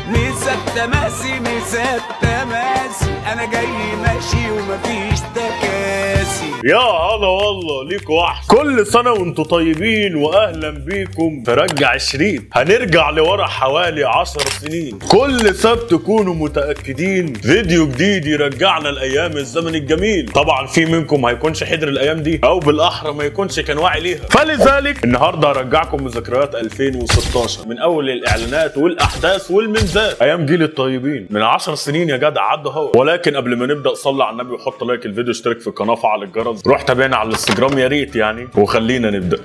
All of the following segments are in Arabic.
مسات تماسي مسات تماسي، انا جاي ماشي ومفيش تكاسي. يا هلا والله ليكوا وحش، كل سنة وانتوا طيبين واهلا بيكم في رجع الشريط. هنرجع لورا حوالي 10 سنين، كل سبت كونوا متأكدين فيديو جديد يرجعنا لايام الزمن الجميل. طبعا في منكم ما يكونش حضر الايام دي، او بالاحرى ما يكونش كان واعي ليها، فلذلك النهارده هرجعكم بذكريات 2016 من اول الاعلانات والاحداث والمنزات، ايام جيل الطيبين من 10 سنين يا جدع عدوا هوا. ولكن قبل ما نبدا صلي على النبي وحط لايك الفيديو، اشترك في القناه، فعل الجرس، روح تابعنا على الانستجرام يا ريت يعني، وخلينا نبدا.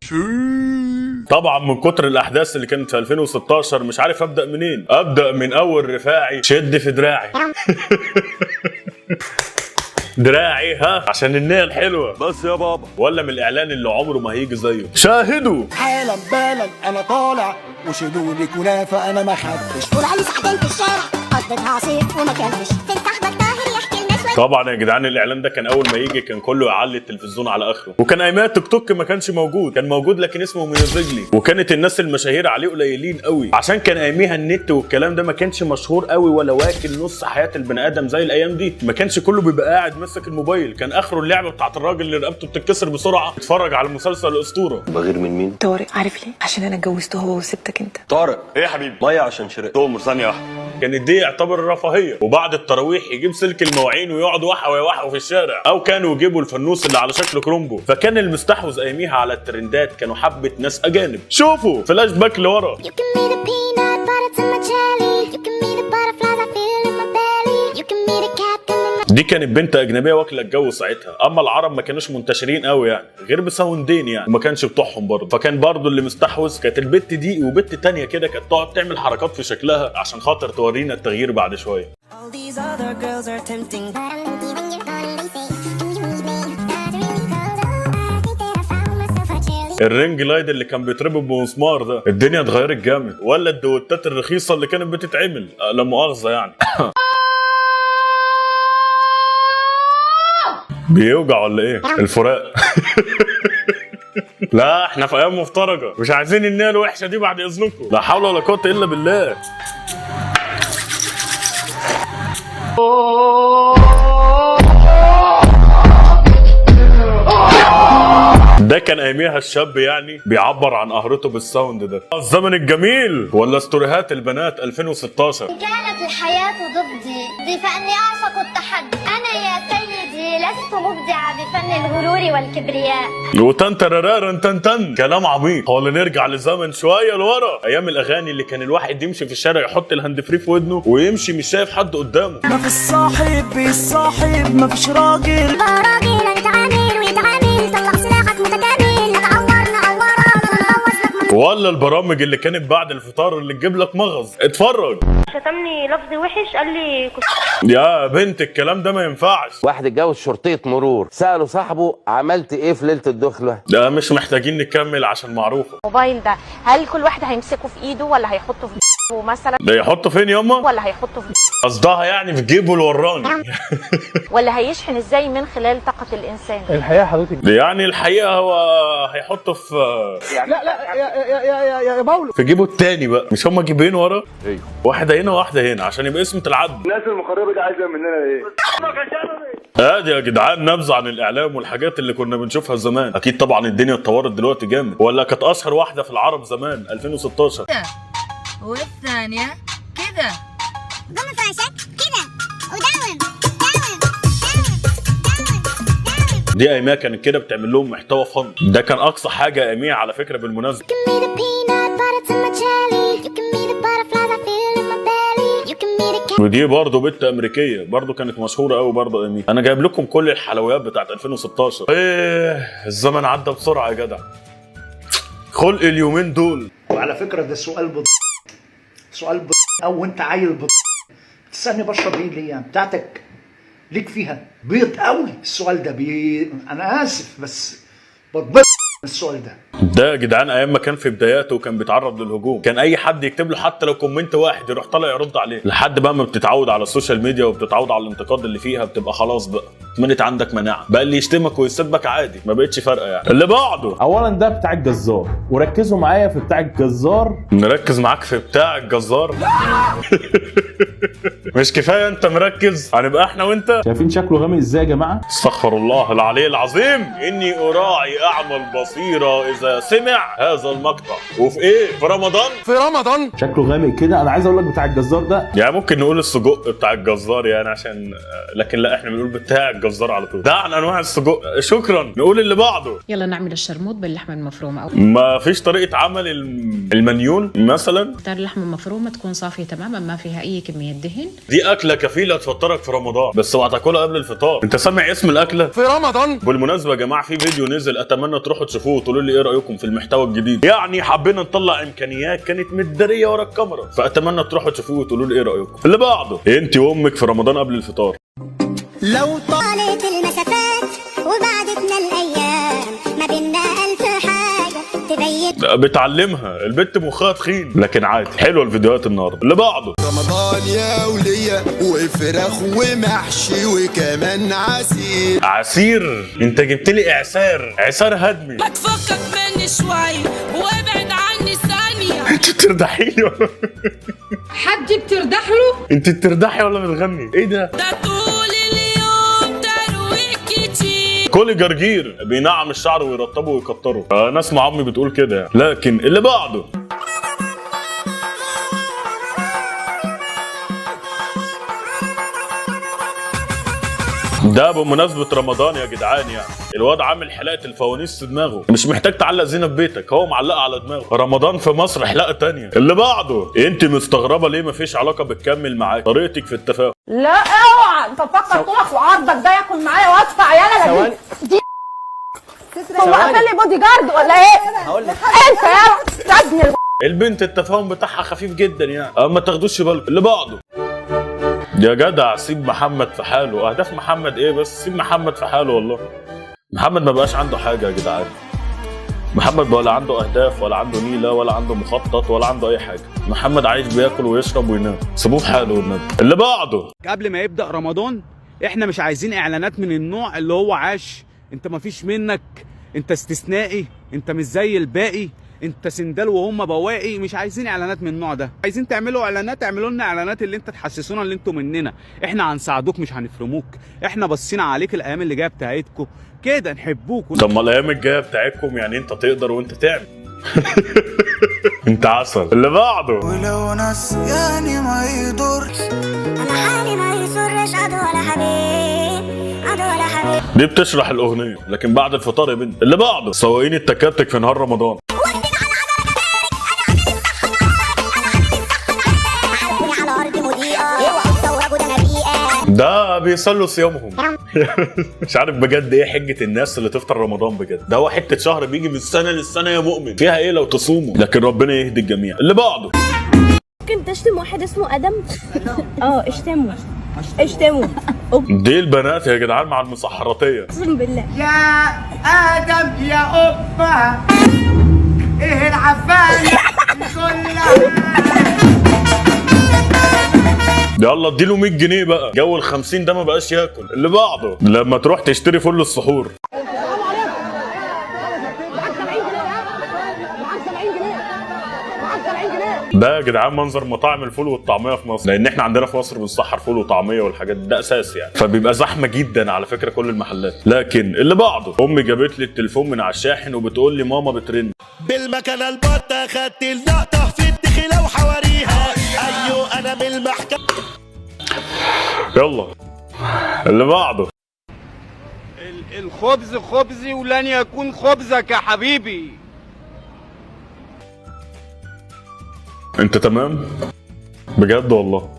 طبعا من كتر الاحداث اللي كانت في 2016 مش عارف ابدا منين. ابدا من اول رفاعي شد في دراعي دراعي ها عشان النية الحلوة بس يا بابا، ولا من الاعلان اللي عمره ما هيجي زيه. شاهدوا حالا بالا انا طالع وشيلوا لي كنافه انا ما حدش. طول علي ساعتين في الشارع قضيتها عصير وما كلتش. فين صاحبك طاهر يحكي لنا شويه؟ طبعا يا جدعان الاعلان ده كان اول ما يجي كان كله يعلي التلفزيون على اخره، وكان ايامها تيك توك ما كانش موجود، كان موجود لكن اسمه ميوزيكلي، وكانت الناس المشاهير عليه قليلين قوي عشان كان اياميها النت والكلام ده ما كانش مشهور قوي ولا واكل نص حياه البني ادم زي الايام دي. ما كانش كله بيبقى قاعد ماسك الموبايل، كان اخره اللعبه بتاعت الراجل اللي رقبته بتتكسر بسرعه اتفرج على المسلسل الاسطوره. بغير من مين؟ طارق. عارف ليه؟ عشان انا اتجوزته هو وسبتك انت. طارق ايه يا حبيبي؟ ميه عشان شرقت. تؤمر ثانيه واحده. كانت دي يعتبر رفاهيه، وبعد التراويح يجيب سلك المواعين ويقعد وحوا في الشارع، او كانوا يجيبوا الفانوس اللي على شكل كرومبو. فكان المستحوذ اياميها على الترندات كانوا حبه ناس اجانب. شوفوا فلاش باك لورا. دي كانت بنت اجنبيه واكله الجو ساعتها، اما العرب ما كانوش منتشرين قوي يعني، غير بساوندين يعني، وما كانش بتوعهم برضه. فكان برضه اللي مستحوذ كانت البت دي، وبت تانية كده كانت تقعد تعمل حركات في شكلها عشان خاطر تورينا التغيير بعد شويه. الرينج لايد اللي كان بيتربط بمسمار ده، الدنيا اتغيرت جامد، ولا الدوتات الرخيصه اللي كانت بتتعمل لا مؤاخذه يعني. بيوجع ولا ايه؟ الفراق. لا احنا في ايام مفترجه، مش عايزين النية الوحشه دي بعد اذنكم. لا حول ولا قوه الا بالله. ده كان اياميها الشاب يعني بيعبر عن قهرته بالساوند ده. الزمن الجميل ولا ستوريهات البنات 2016. كانت الحياة ضدي بفن أعشق التحدي. أنا يا سيدي لست مبدعة بفن الغرور والكبرياء. وتنتررارن تنتن كلام عميق. ولا نرجع لزمن شويه لورا، ايام الاغاني اللي كان الواحد يمشي في الشارع يحط الهاند فري في ودنه ويمشي مش شايف حد قدامه. ما في الصاحب بالصاحب ما فيش راجل. راجل أنت عامل ويتعامل طلع سلاحك متكامل. نعورنا عورك ونغوص لك. ولا البرامج اللي كانت بعد الفطار اللي تجيب لك مغص. اتفرج. شتمني لفظ وحش قال لي يا بنت الكلام ده ما ينفعش. واحد اتجوز شرطية مرور، سأله صاحبه عملت ايه في ليلة الدخلة؟ ده مش محتاجين نكمل عشان معروفة. الموبايل ده هل كل واحد هيمسكه في ايده ولا هيحطه في جيبه مثلا؟ ده يحطه فين ياما؟ ولا هيحطه في قصدها يعني في جيبه الوراني. ولا هيشحن ازاي من خلال طاقة الانسان؟ الحقيقه حضرتك يعني الحقيقة هو هيحطه في لا يا باولو في جيبه التاني بقى، مش هما جيبين ورا؟ ايوه واحدة هنا واحدة هنا عشان يبقى اسم العدل. الناس المخربة دي عايزة مننا ايه؟ ادي يا جدعان نبذة عن الاعلام والحاجات اللي كنا بنشوفها زمان. اكيد طبعا الدنيا اتطورت دلوقتي جامد، ولا كانت اشهر واحدة في العرب زمان 2016. والثانية كده ضم فراشك كده وداوم. دي اياميها كانت كده بتعمل لهم محتوى فن. ده كان اقصى حاجة اياميها على فكرة بالمناسبة. ودي برضه بنت امريكيه برضه كانت مشهوره قوي برضه اياميها. انا جايب لكم كل الحلويات بتاعت 2016. ايه الزمن عدى بسرعه يا جدع. خلق اليومين دول. وعلى فكره ده سؤال او انت عيل تسالني بشرب ايه ليه يعني بتاعتك ليك فيها بيض قوي. السؤال ده انا اسف بس بتبسط السؤال ده يا جدعان ايام ما كان في بداياته وكان بيتعرض للهجوم، كان اي حد يكتب له حتى لو كومنت واحد يروح طالع يرد عليه، لحد بقى ما بتتعود على السوشيال ميديا وبتتعود على الانتقاد اللي فيها بتبقى خلاص بقى اتمنت عندك مناعه، بقى اللي يشتمك ويسبك عادي، ما بقتش فارقه يعني. اللي بعده، اولا ده بتاع الجزار، وركزوا معايا في بتاع الجزار. نركز معاك في بتاع الجزار. مش كفايه انت مركز؟ هنبقى احنا وانت. شايفين شكله غامق ازاي يا جماعه؟ استغفر الله العلي العظيم، اني اراعي اعمى البصيره اذا سمع هذا المقطع. وفي ايه؟ في رمضان. شكله غامق كده. انا عايز اقول لك بتاع الجزار ده يعني ممكن نقول السجق بتاع الجزار يعني عشان، لكن لا احنا بنقول بتاع الجزار على طول. ده عن انواع السجق. شكرا. نقول اللي بعده. يلا نعمل الشرموط باللحمه المفرومه. ما فيش طريقه عمل المنيون مثلا؟ اختار اللحمه المفرومه تكون صافيه تماما، ما فيها اي كميه دهن. دي اكله كفيله تفطرك في رمضان، بس اوعى تاكلها قبل الفطار. انت سامع اسم الاكله؟ في رمضان. بالمناسبه يا جماعه في فيديو نزل، اتمنى تروحوا تشوفوه وتقولوا لي ايه رايكم في المحتوى الجديد. يعني حبينا نطلع امكانيات كانت متداريه ورا الكاميرا، فاتمنى تروحوا تشوفوه وتقولوا لي ايه رايكم. اللي بعده، انت وامك في رمضان قبل الفطار. لو طالت المسافات وبعدتنا الايام ما بينا الف حاجه تبين. بتعلمها البت مخها تخين، لكن عادي. حلوه الفيديوهات النهارده. اللي بعده، رمضان يا ولية وفراخ ومحشي وكمان عسير. عسير؟ انت جبت لي اعسار هدمي. ما تفكك مني شوي وابعد عني ثانيه. انت بتردحيني ولا حد بتردح له؟ انت بتردحي ولا بتغني؟ ايه ده؟ ده طول اليوم ترويق كتير. كل جرجير بينعم الشعر ويرطبه ويكتره. انا اسمع عمي بتقول كده يعني. لكن اللي بعده، ده بمناسبة رمضان يا جدعان. يعني الواد عامل حلقة الفوانيس في دماغه، مش محتاج تعلق زينة في بيتك، هو معلقة على دماغه. رمضان في مصر حلقة تانية. اللي بعده، انت مستغربة ليه مفيش علاقة بتكمل معاك؟ طريقتك في التفاهم. لا اوعى انت تفكر طولك وعرضك ده ياكل معايا وادفع يالا دي هو قفل لي بودي جارد ولا ايه؟ هقول لك انت يا ابني. البنت التفاهم بتاعها خفيف جدا يعني، ما تاخدوش بالكم. اللي بعده، يا جدع سيب محمد في حاله. اهداف محمد ايه بس؟ سيب محمد في حاله والله. محمد ما بقاش عنده حاجه يا جدعان. محمد ولا عنده اهداف ولا عنده نيله ولا عنده مخطط ولا عنده اي حاجه. محمد عايش بياكل ويشرب وينام. سيبوه في حاله والنبي. اللي بعده، قبل ما يبدأ رمضان احنا مش عايزين اعلانات من النوع اللي هو عاش انت ما فيش منك، انت استثنائي، انت مش زي الباقي، انت سندال وهم بواقي. مش عايزين اعلانات من النوع ده. عايزين تعملوا اعلانات، اعملوا لنا اعلانات اللي انت تحسسونا اللي انتوا مننا. احنا هنساعدوك مش هنفرموك. احنا بصينا عليك الايام اللي جايه بتاعتكم كده نحبوك. طب ما الايام الجايه بتاعتكم يعني انت تقدر وانت تعمل. انت عسل. اللي بعده، ولو ناس يعني ما يضرش انا حالي ما يسرش عدو ولا حبيب، عدو ولا حبيب. دي بتشرح الاغنيه، لكن بعد الفطار يا بنت. اللي بعده، سواقين التكاتك في نهار رمضان. ده بيصلوا صيامهم. مش عارف بجد ايه حجه الناس اللي تفطر رمضان بجد. ده هو حته شهر بيجي من السنه للسنه يا مؤمن، فيها ايه لو تصوموا؟ لكن ربنا يهدي الجميع. اللي بعده، ممكن تشتم واحد اسمه ادم؟ اشتمه. دي البنات يا جدعان مع المسحراتيه. اقسم بالله. يا ادم يا قبه ايه العفانه كلها. يلا اديله 100 جنيه بقى. جو ال 50 ده ما بقاش ياكل. اللي بعده، لما تروح تشتري فل السحور. ده يا جدعان منظر مطاعم الفول والطعميه في مصر، لان احنا عندنا في مصر بنسحر فول وطعميه والحاجات دي، ده اساس يعني، فبيبقى زحمه جدا على فكره كل المحلات. لكن اللي بعده، امي جابت لي التليفون من على الشاحن وبتقول لي ماما بترن. بالمكنه البطه خدت اللقطه في الدخله وحواريها. ايوه انا بالمحكمه. يلا اللي بعده، الخبز خبزي ولن يكون خبزك يا حبيبي. انت تمام بجد والله.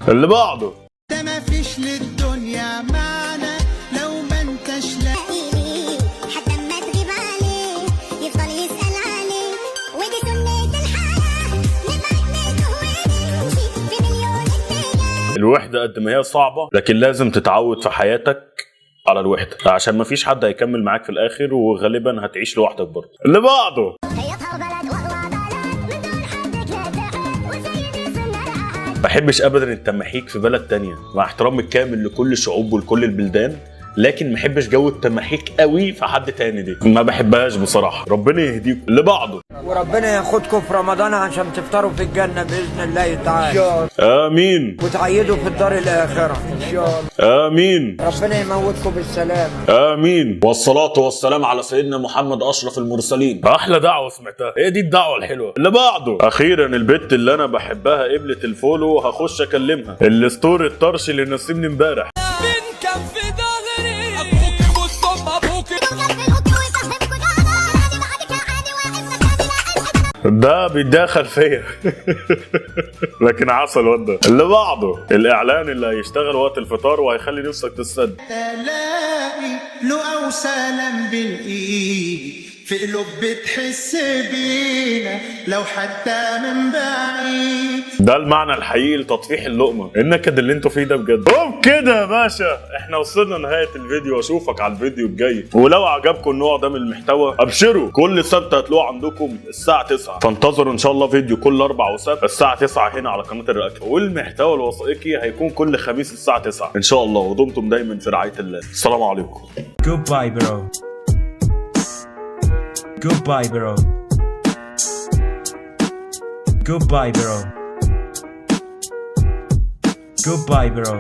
اللي بعده، ده ما فيش للدنيا معنى لو ما انتش لاقي حتى ما تغيب عليه يفضل يسأل عليه، ودي سنة الحياة نبعد منه ونمشي في مليون اتجاه. الوحدة قد ما هي صعبة لكن لازم تتعود في حياتك على الوحدة، عشان مفيش حد هيكمل معاك في الآخر وغالبا هتعيش لوحدك برضه. اللي بعده، بحبش ابدا التماحيك في بلد تانية، مع احترامي الكامل لكل الشعوب ولكل البلدان، لكن ما بحبش جو التماحيك قوي في حد تاني، دي ما بحبهاش بصراحه. ربنا يهديكم لبعضه، وربنا ياخدكم في رمضان عشان تفطروا في الجنه باذن الله تعالى. امين. وتعيدوا في الدار الاخره ان شاء الله. امين. ربنا يموتكم بالسلامه. امين. والصلاه والسلام على سيدنا محمد اشرف المرسلين. احلى دعوه سمعتها، هي دي الدعوه الحلوه اللي بعده. اخيرا البت اللي انا بحبها قبلت الفولو، هخش اكلمها. الستوري الطرش اللي نسيبني امبارح. ده بيتدخل فيا لكن عسل وده. اللي بعده الاعلان اللي هيشتغل وقت الفطار وهيخلي نفسك تسد. تلاقي له او سلام بالايد في قلوب بتحس بينا لو حتى من بعيد. ده المعنى الحقيقي لتطفيح اللقمه، النكد اللي انتوا فيه ده بجد. وبكده يا باشا احنا وصلنا نهايه الفيديو، اشوفك على الفيديو الجاي. ولو عجبكم النوع ده من المحتوى ابشروا، كل سبت هتلاقوه عندكم الساعه 9، فانتظروا ان شاء الله فيديو كل 4 وسبت الساعه 9 هنا على قناه الرياكشن. والمحتوى الوثائقي هيكون كل خميس الساعه 9 ان شاء الله. ودمتم دايما في رعايه الله. السلام عليكم. Goodbye bro. Goodbye bro. Goodbye bro. Goodbye bro.